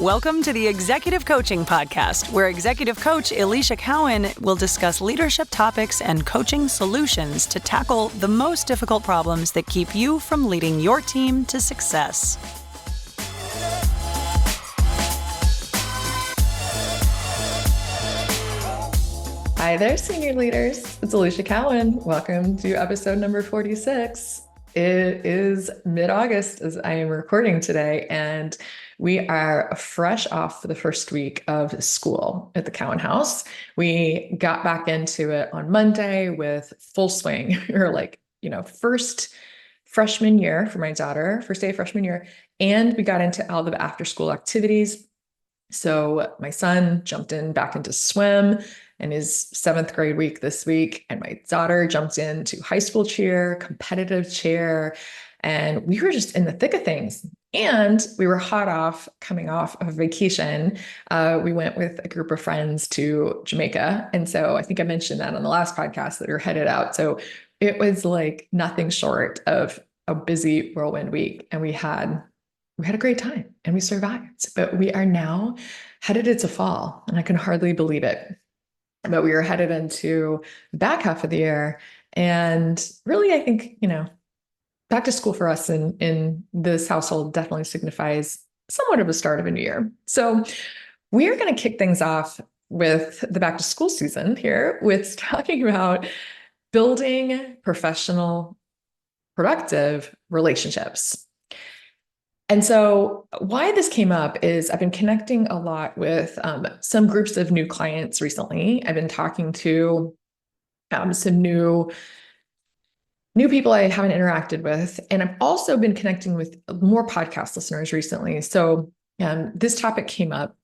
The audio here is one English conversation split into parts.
Welcome to the Executive Coaching Podcast, where Executive Coach Alicia Cowan will discuss leadership topics and coaching solutions to tackle the most difficult problems that keep you from leading your team to success. Hi there, senior leaders. It's Alicia Cowan. Welcome to episode number 46. It is mid-August as I am recording today, and we are fresh off the first week of school at the Cowan House. We got back into it on Monday with full swing. We were first freshman year for my daughter, first day of freshman year, and we got into all the after-school activities. So my son jumped back into swim in his 7th grade week this week, and my daughter jumped into high school cheer, competitive cheer, and we were just in the thick of things. And we were coming off of vacation. We went with a group of friends to Jamaica. And so I think I mentioned that on the last podcast that we were headed out. So it was like nothing short of a busy whirlwind week. And we had a great time and we survived, but we are now headed into fall, and I can hardly believe it. But we were headed into the back half of the year. And really, I think, back to school for us in this household definitely signifies somewhat of a start of a new year. So we are going to kick things off with the back to school season here with talking about building professional, productive relationships. And so why this came up is I've been connecting a lot with some groups of new clients recently. I've been talking to some new people I haven't interacted with. And I've also been connecting with more podcast listeners recently. So this topic came up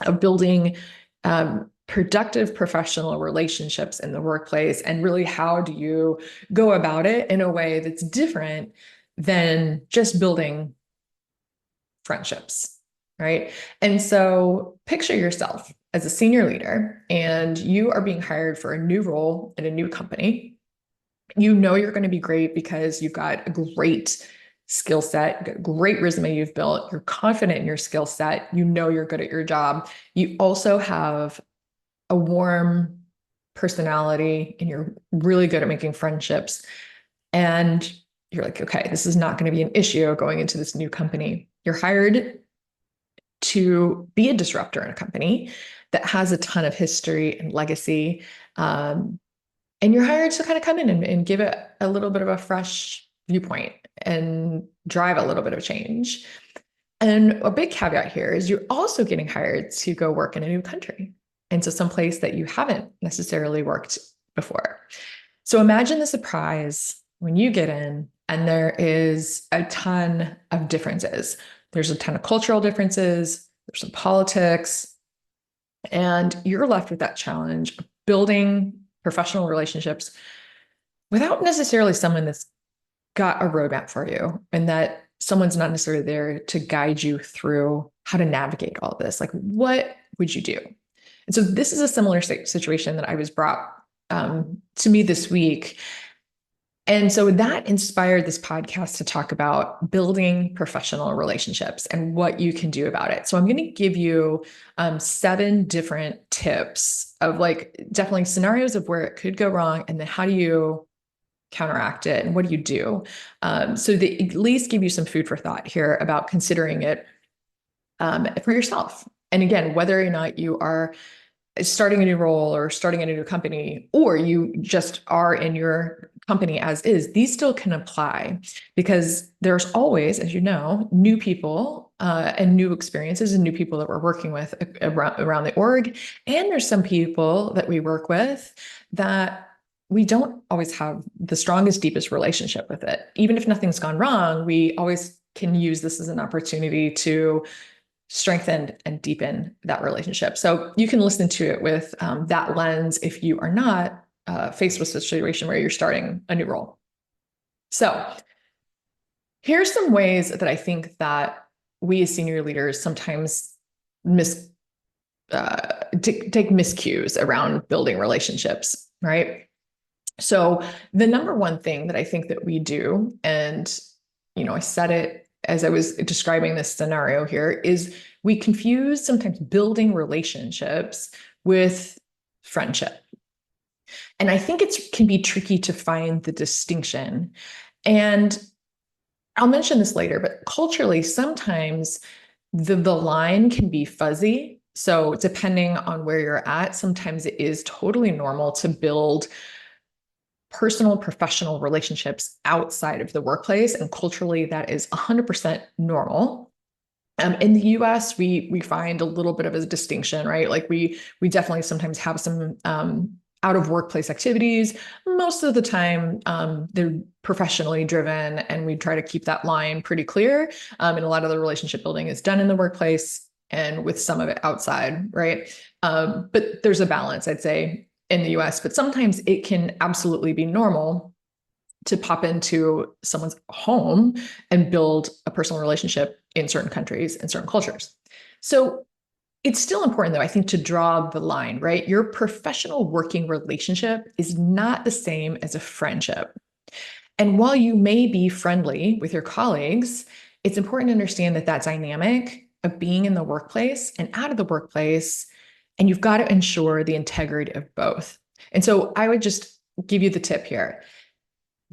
of building productive professional relationships in the workplace, and really how do you go about it in a way that's different than just building friendships, right? And so picture yourself as a senior leader and you are being hired for a new role in a new company. You know you're going to be great because you've got a great skill set, great resume you've built, you're confident in your skill set, you know you're good at your job. You also have a warm personality and you're really good at making friendships. And you're like, okay, this is not going to be an issue going into this new company. You're hired to be a disruptor in a company that has a ton of history and legacy. And you're hired to kind of come in and give it a little bit of a fresh viewpoint and drive a little bit of change. And a big caveat here is you're also getting hired to go work in a new country. And so someplace that you haven't necessarily worked before. So imagine the surprise when you get in and there is a ton of differences. There's a ton of cultural differences, there's some politics, and you're left with that challenge of building professional relationships without necessarily someone that's got a roadmap for you, and that someone's not necessarily there to guide you through how to navigate all of this. Like, what would you do? And so this is a similar situation that I was brought to me this week. And so that inspired this podcast to talk about building professional relationships and what you can do about it. So I'm going to give you 7 different tips of definitely scenarios of where it could go wrong, and then how do you counteract it and what do you do? So they at least give you some food for thought here about considering it for yourself. And again, whether or not you are starting a new role or starting a new company, or you just are in your company as is, these still can apply, because there's always, as you know, new people and new experiences and new people that we're working with around the org. And there's some people that we work with that we don't always have the strongest, deepest relationship with it. Even if nothing's gone wrong, we always can use this as an opportunity to strengthen and deepen that relationship. So you can listen to it with that lens if you are not faced with a situation where you're starting a new role. So here's some ways that I think that we as senior leaders sometimes take miscues around building relationships, right? So the number one thing that I think that we do, and I said it as I was describing this scenario here, is we confuse sometimes building relationships with friendship. And I think it can be tricky to find the distinction. And I'll mention this later, but culturally, sometimes the line can be fuzzy. So depending on where you're at, sometimes it is totally normal to build personal professional relationships outside of the workplace. And culturally, that is 100% normal. In the US, we find a little bit of a distinction, right? Like we definitely sometimes have some out of workplace activities. Most of the time, they're professionally driven, and we try to keep that line pretty clear. And a lot of the relationship building is done in the workplace and with some of it outside, right? But there's a balance, I'd say, in the US, but sometimes it can absolutely be normal to pop into someone's home and build a personal relationship in certain countries and certain cultures. So it's still important, though, I think, to draw the line, right? Your professional working relationship is not the same as a friendship. And while you may be friendly with your colleagues, it's important to understand that that dynamic of being in the workplace and out of the workplace, and you've got to ensure the integrity of both. And so I would just give you the tip here.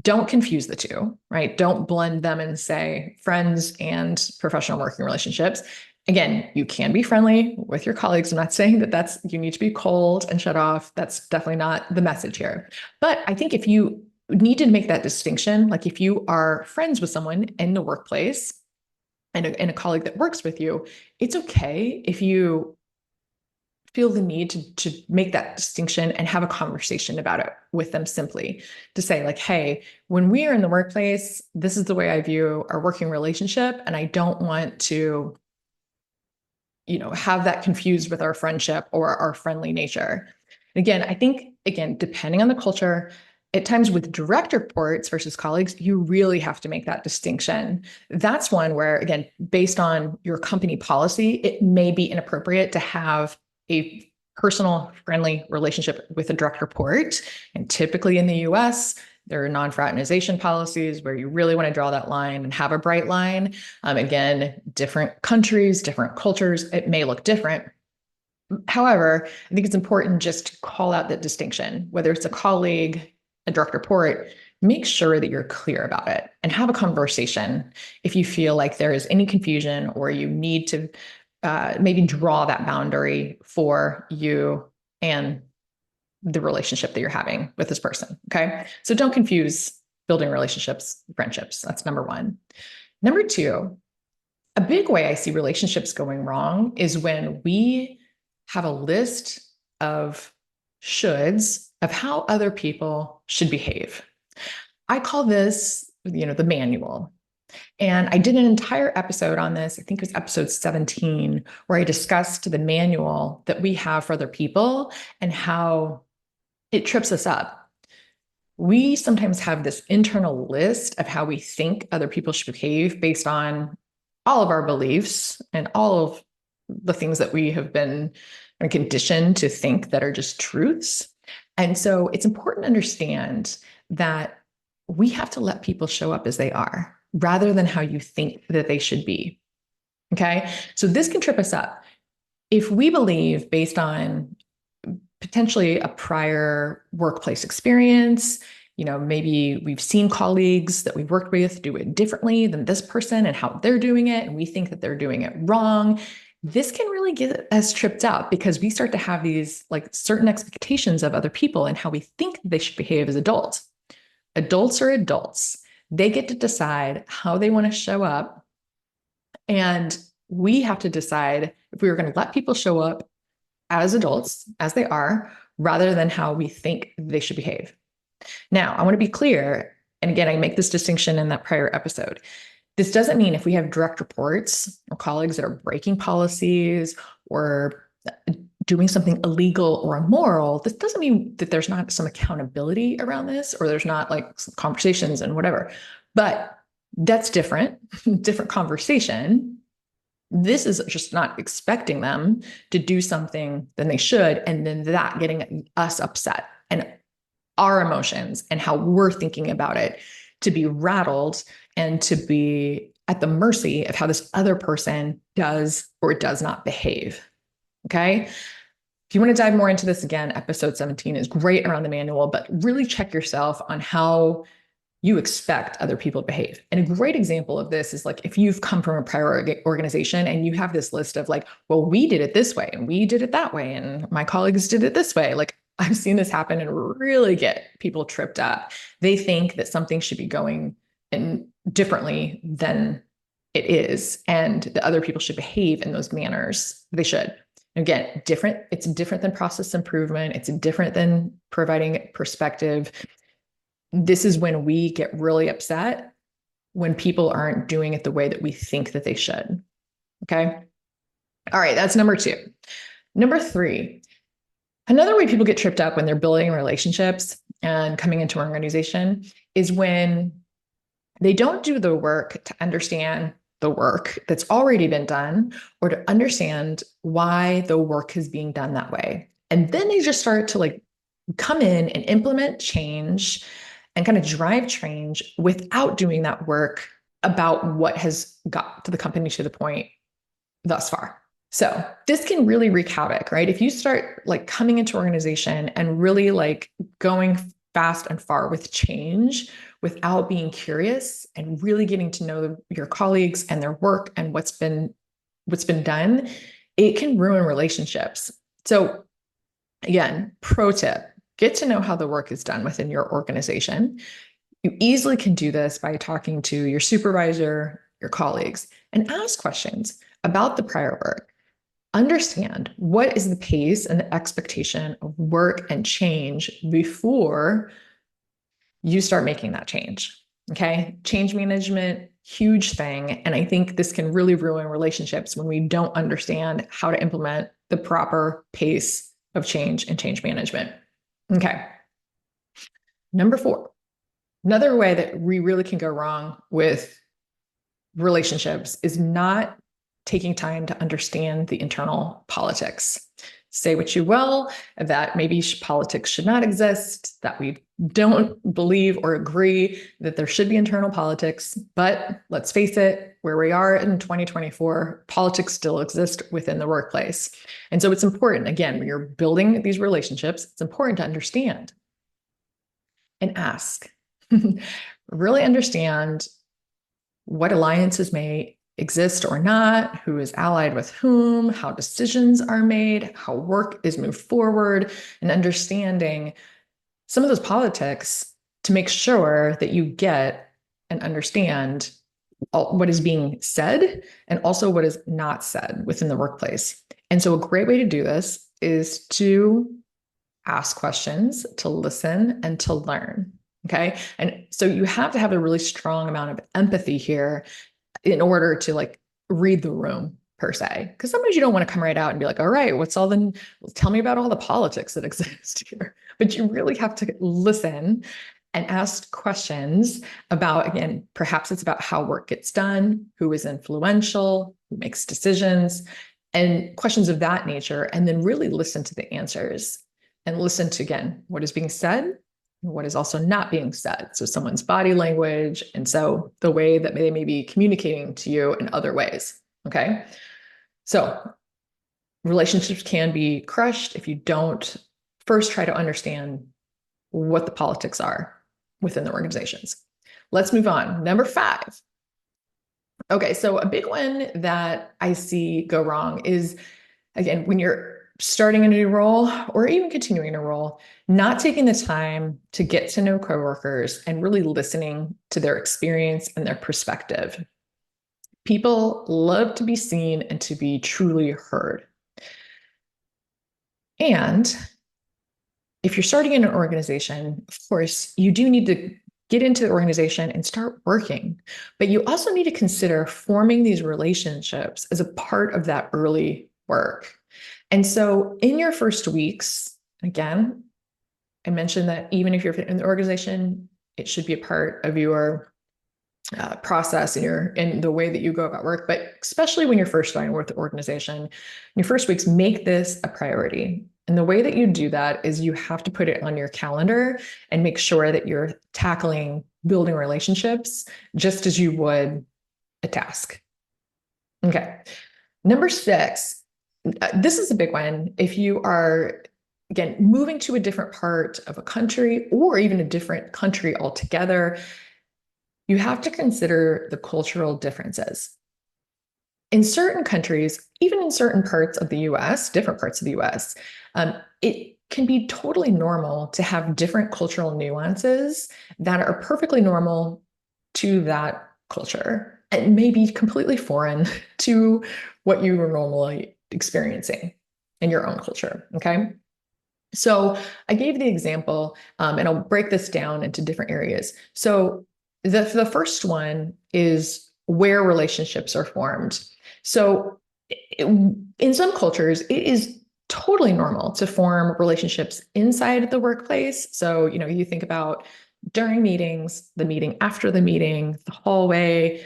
Don't confuse the two, right? Don't blend them and say friends and professional working relationships. Again, you can be friendly with your colleagues. I'm not saying that you need to be cold and shut off. That's definitely not the message here. But I think if you need to make that distinction, like if you are friends with someone in the workplace and a colleague that works with you, it's okay if you feel the need to make that distinction and have a conversation about it with them, simply to say like, hey, when we are in the workplace, this is the way I view our working relationship. And I don't want to, have that confused with our friendship or our friendly nature. Again, I think, depending on the culture, at times with direct reports versus colleagues, you really have to make that distinction. That's one where, again, based on your company policy, it may be inappropriate to have a personal friendly relationship with a direct report. And typically in the US, there are non-fraternization policies where you really want to draw that line and have a bright line. Again, different countries, different cultures, it may look different. However, I think it's important just to call out that distinction, whether it's a colleague, a direct report, make sure that you're clear about it and have a conversation if you feel like there is any confusion or you need to maybe draw that boundary for you and the relationship that you're having with this person. Okay. So don't confuse building relationships, friendships. That's number one. Number two, a big way I see relationships going wrong is when we have a list of shoulds of how other people should behave. I call this, the manual. And I did an entire episode on this. I think it was episode 17, where I discussed the manual that we have for other people and how it trips us up. We sometimes have this internal list of how we think other people should behave based on all of our beliefs and all of the things that we have been conditioned to think that are just truths. And so it's important to understand that we have to let people show up as they are, rather than how you think that they should be. Okay. So this can trip us up. If we believe, based on potentially a prior workplace experience, maybe we've seen colleagues that we've worked with do it differently than this person and how they're doing it, and we think that they're doing it wrong, this can really get us tripped up because we start to have these like certain expectations of other people and how we think they should behave as adults. Adults are adults. They get to decide how they want to show up. And we have to decide if we are going to let people show up as adults, as they are, rather than how we think they should behave. Now, I want to be clear. And again, I make this distinction in that prior episode. This doesn't mean if we have direct reports or colleagues that are breaking policies or doing something illegal or immoral, this doesn't mean that there's not some accountability around this or there's not like some conversations and whatever. But that's different, different conversation. This is just not expecting them to do something than they should, and then that getting us upset and our emotions and how we're thinking about it to be rattled and to be at the mercy of how this other person does or does not behave. Okay. If you want to dive more into this, again, episode 17 is great around the manual, but really check yourself on how you expect other people to behave. And a great example of this is like if you've come from a prior organization and you have this list of like, well, we did it this way and we did it that way and my colleagues did it this way. Like I've seen this happen and really get people tripped up. They think that something should be going in differently than it is, and the other people should behave in those manners. They should. Again, different. It's different than process improvement. It's different than providing perspective. This is when we get really upset when people aren't doing it the way that we think that they should. Okay. All right. That's number 2. Number 3, another way people get tripped up when they're building relationships and coming into an organization is when they don't do the work to understand the work that's already been done or to understand why the work is being done that way. And then they just start to like come in and implement change and kind of drive change without doing that work about what has got to the company to the point thus far. So this can really wreak havoc, right? If you start like coming into organization and really like going fast and far with change without being curious and really getting to know your colleagues and their work and what's been done, it can ruin relationships. So again, pro tip, get to know how the work is done within your organization. You easily can do this by talking to your supervisor, your colleagues, and ask questions about the prior work. Understand what is the pace and the expectation of work and change before you start making that change. Okay. Change management, huge thing. And I think this can really ruin relationships when we don't understand how to implement the proper pace of change and change management. Okay. Number 4, another way that we really can go wrong with relationships is not taking time to understand the internal politics. Say what you will, that maybe politics should not exist, that we don't believe or agree that there should be internal politics. But let's face it, where we are in 2024, politics still exist within the workplace. And so it's important, again, when you're building these relationships, it's important to understand and ask. Really understand what alliances may exist or not, who is allied with whom, how decisions are made, how work is moved forward, and understanding some of those politics to make sure that you get and understand what is being said and also what is not said within the workplace. And so a great way to do this is to ask questions, to listen, and to learn. Okay. And so you have to have a really strong amount of empathy here in order to like read the room per se. Because sometimes you don't want to come right out and be like, all right, tell me about all the politics that exist here. But you really have to listen and ask questions about, again, perhaps it's about how work gets done, who is influential, who makes decisions, and questions of that nature. And then really listen to the answers and listen to, again, what is being said, what is also not being said. So someone's body language. And so the way that they may be communicating to you in other ways. Okay. So relationships can be crushed if you don't first try to understand what the politics are within the organizations. Let's move on. Number 5. Okay. So a big one that I see go wrong is, again, when you're starting a new role or even continuing a role, not taking the time to get to know coworkers and really listening to their experience and their perspective. People love to be seen and to be truly heard. And if you're starting in an organization, of course, you do need to get into the organization and start working, but you also need to consider forming these relationships as a part of that early work. And so in your first weeks, again, I mentioned that even if you're in the organization, it should be a part of your process in the way that you go about work. But especially when you're first starting with the organization, in your first weeks, make this a priority. And the way that you do that is you have to put it on your calendar and make sure that you're tackling building relationships just as you would a task. Okay. Number 6, this is a big one. If you are, again, moving to a different part of a country or even a different country altogether, you have to consider the cultural differences. In certain countries, even in certain parts of the US, different parts of the US, it can be totally normal to have different cultural nuances that are perfectly normal to that culture and may be completely foreign to what you were normally experiencing in your own culture. Okay. So I gave the example, and I'll break this down into different areas. So the first one is where relationships are formed. So in some cultures, it is totally normal to form relationships inside the workplace. So, you think about during meetings, the meeting after the meeting, the hallway,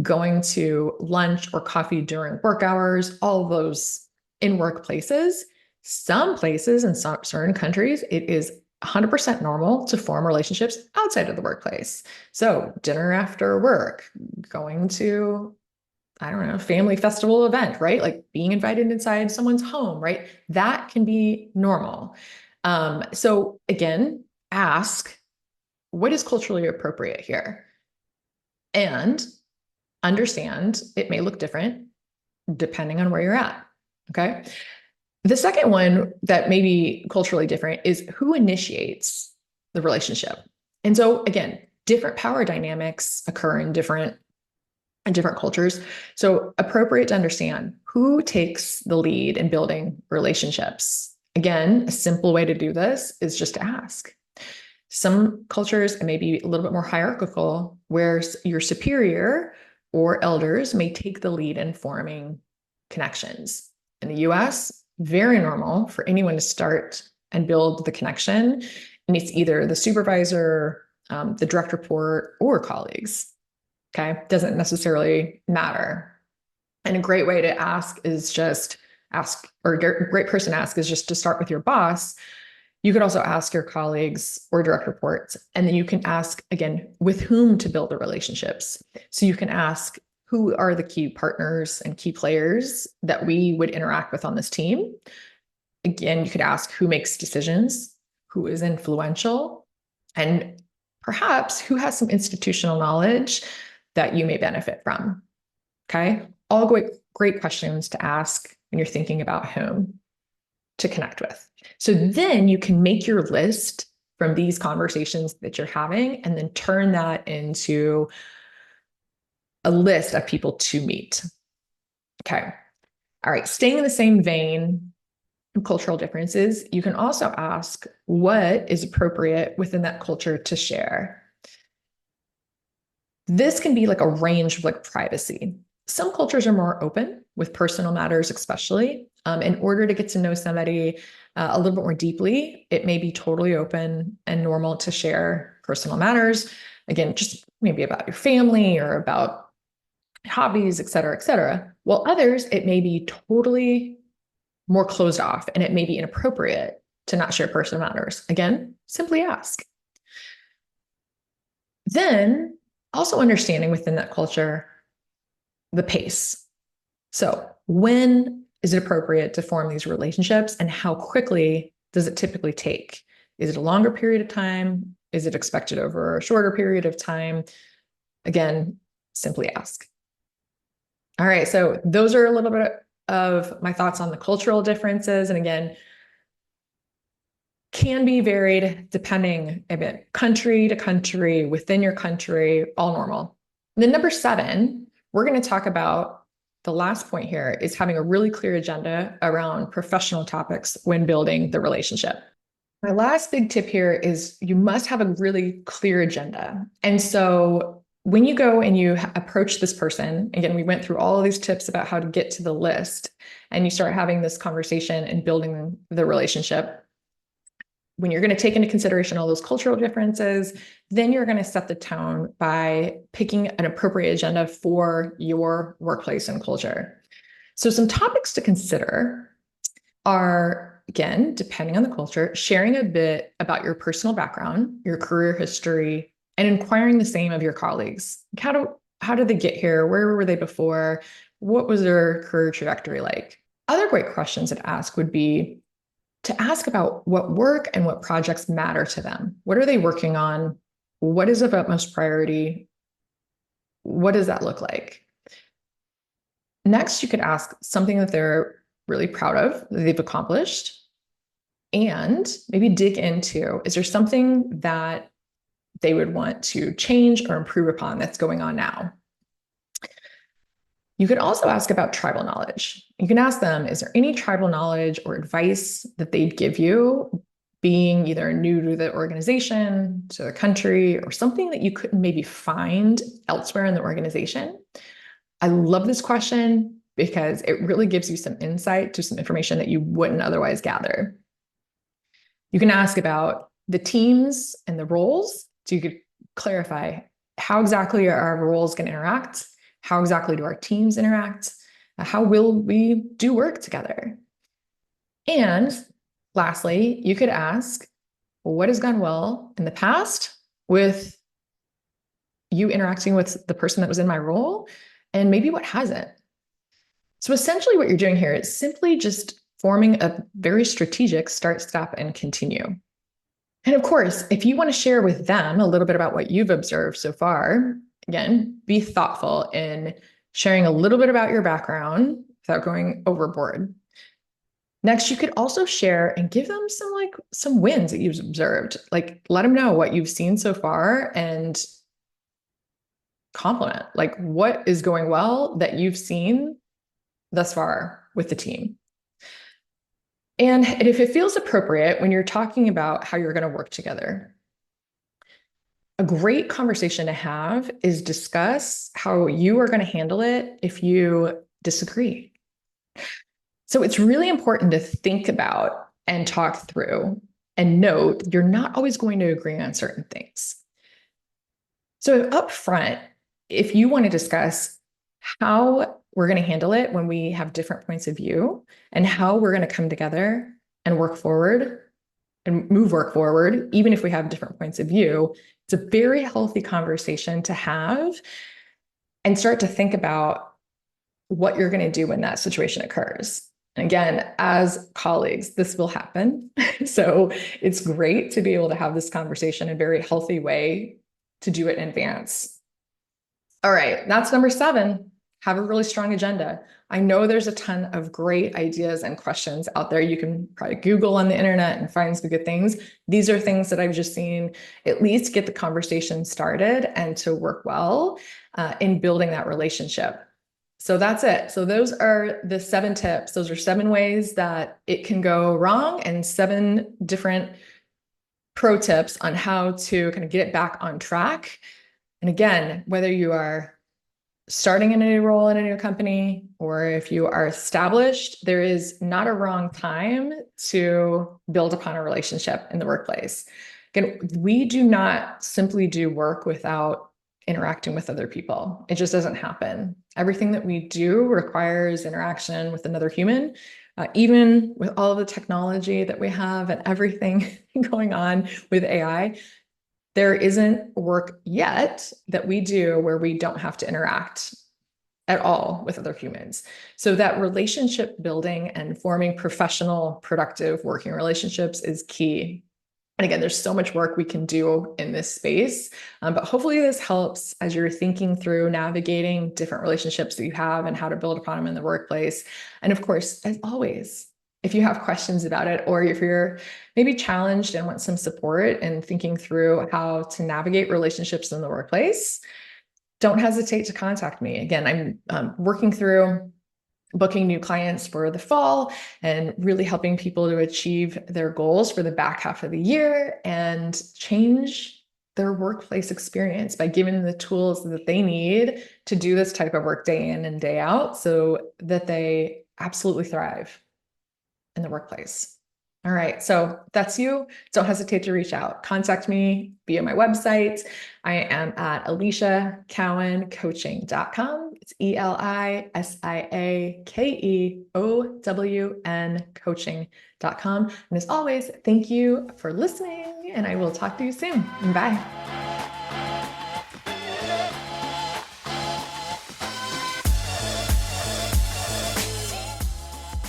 going to lunch or coffee during work hours, all of those in workplaces. Some places in certain countries, it is 100% normal to form relationships outside of the workplace. So dinner after work, going to, I don't know, family festival event, right? Like being invited inside someone's home, right? That can be normal. So again, ask, what is culturally appropriate here? And understand it may look different depending on where you're at. Okay. The second one that may be culturally different is who initiates the relationship. And so again, different power dynamics occur in different cultures. So appropriate to understand who takes the lead in building relationships. Again, a simple way to do this is just to ask. Some cultures, it may be a little bit more hierarchical, where your superior or elders may take the lead in forming connections. In the US, very normal for anyone to start and build the connection. And it's either the supervisor, the direct report, or colleagues. Okay, doesn't necessarily matter. And a great way to ask is just ask, or a great person to ask is just to start with your boss. You could also ask your colleagues or direct reports, and then you can ask again with whom to build the relationships. So you can ask, who are the key partners and key players that we would interact with on this team? Again, you could ask who makes decisions, who is influential, and perhaps who has some institutional knowledge that you may benefit from. Okay, all great questions to ask when you're thinking about whom to connect with. So then you can make your list from these conversations that you're having and then turn that into a list of people to meet. Okay. All right. Staying in the same vein of cultural differences, you can also ask what is appropriate within that culture to share. This can be like a range of like privacy. Some cultures are more open with personal matters, especially. In order to get to know somebody a little bit more deeply, it may be totally open and normal to share personal matters. Again, just maybe about your family or about hobbies, et cetera, et cetera. While others, it may be totally more closed off and it may be inappropriate to not share personal matters. Again, simply ask. Then also understanding within that culture, the pace. So when is it appropriate to form these relationships and how quickly does it typically take? Is it a longer period of time? Is it expected over a shorter period of time? Again, simply ask. All right, so those are a little bit of my thoughts on the cultural differences. And again, can be varied depending a bit country to country, within your country, all normal. And then number 7, we're going to talk about the last point here is having a really clear agenda around professional topics when building the relationship. My last big tip here is you must have a really clear agenda. And so when you go and you approach this person, again, we went through all of these tips about how to get to the list, and you start having this conversation and building the relationship. When you're going to take into consideration all those cultural differences, then you're going to set the tone by picking an appropriate agenda for your workplace and culture. So some topics to consider are, again, depending on the culture, sharing a bit about your personal background, your career history, and inquiring the same of your colleagues. How did they get here? Where were they before? What was their career trajectory like? Other great questions to ask would be to ask about what work and what projects matter to them. What are they working on? What is of utmost priority? What does that look like? Next, you could ask something that they're really proud of, that they've accomplished, and maybe dig into, is there something that they would want to change or improve upon that's going on now? You could also ask about tribal knowledge. You can ask them, is there any tribal knowledge or advice that they'd give you, being either new to the organization, to the country, or something that you couldn't maybe find elsewhere in the organization? I love this question because it really gives you some insight to some information that you wouldn't otherwise gather. You can ask about the teams and the roles. So you could clarify, how exactly are our roles going to interact? How exactly do our teams interact? How will we do work together? And lastly, you could ask, what has gone well in the past with you interacting with the person that was in my role, and maybe what hasn't? So essentially what you're doing here is simply just forming a very strategic start, stop, and continue. And of course, if you want to share with them a little bit about what you've observed so far, again, be thoughtful in sharing a little bit about your background without going overboard. Next, you could also share and give them some wins that you've observed. Like, let them know what you've seen so far and compliment, like, what is going well that you've seen thus far with the team. And if it feels appropriate when you're talking about how you're going to work together, a great conversation to have is discuss how you are going to handle it if you disagree. So it's really important to think about and talk through and note you're not always going to agree on certain things. So up front, if you want to discuss how we're going to handle it when we have different points of view and how we're going to come together and work forward and move work forward, even if we have different points of view, it's a very healthy conversation to have and start to think about what you're going to do when that situation occurs. And again, as colleagues, this will happen. So it's great to be able to have this conversation in a very healthy way to do it in advance. All right, that's number 7. Have a really strong agenda. I know there's a ton of great ideas and questions out there. You can probably Google on the internet and find some good things. These are things that I've just seen at least get the conversation started and to work well in building that relationship. So that's it. So those are the 7 tips. Those are 7 ways that it can go wrong and 7 different pro tips on how to kind of get it back on track. And again, whether you are starting in a new role in a new company, or if you are established, there is not a wrong time to build upon a relationship in the workplace. Again, we do not simply do work without interacting with other people. It just doesn't happen. Everything that we do requires interaction with another human. Even with all the technology that we have and everything going on with AI, there isn't work yet that we do where we don't have to interact at all with other humans. So that relationship building and forming professional, productive working relationships is key. And again, there's so much work we can do in this space, but hopefully this helps as you're thinking through navigating different relationships that you have and how to build upon them in the workplace. And of course, as always, if you have questions about it, or if you're maybe challenged and want some support in thinking through how to navigate relationships in the workplace, don't hesitate to contact me. Again, I'm working through booking new clients for the fall and really helping people to achieve their goals for the back half of the year and change their workplace experience by giving them the tools that they need to do this type of work day in and day out so that they absolutely thrive in the workplace. All right, so if that's you, don't hesitate to reach out. Contact me via my website. I am at EliciaCowanCoaching.com. It's ElisiaKeown coaching.com. And as always, thank you for listening, and I will talk to you soon. Bye.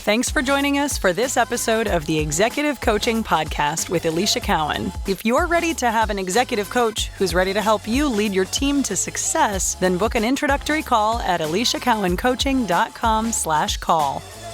Thanks for joining us for this episode of the Executive Coaching Podcast with Alicia Cowan. If you're ready to have an executive coach who's ready to help you lead your team to success, then book an introductory call at aliciacowancoaching.com/call.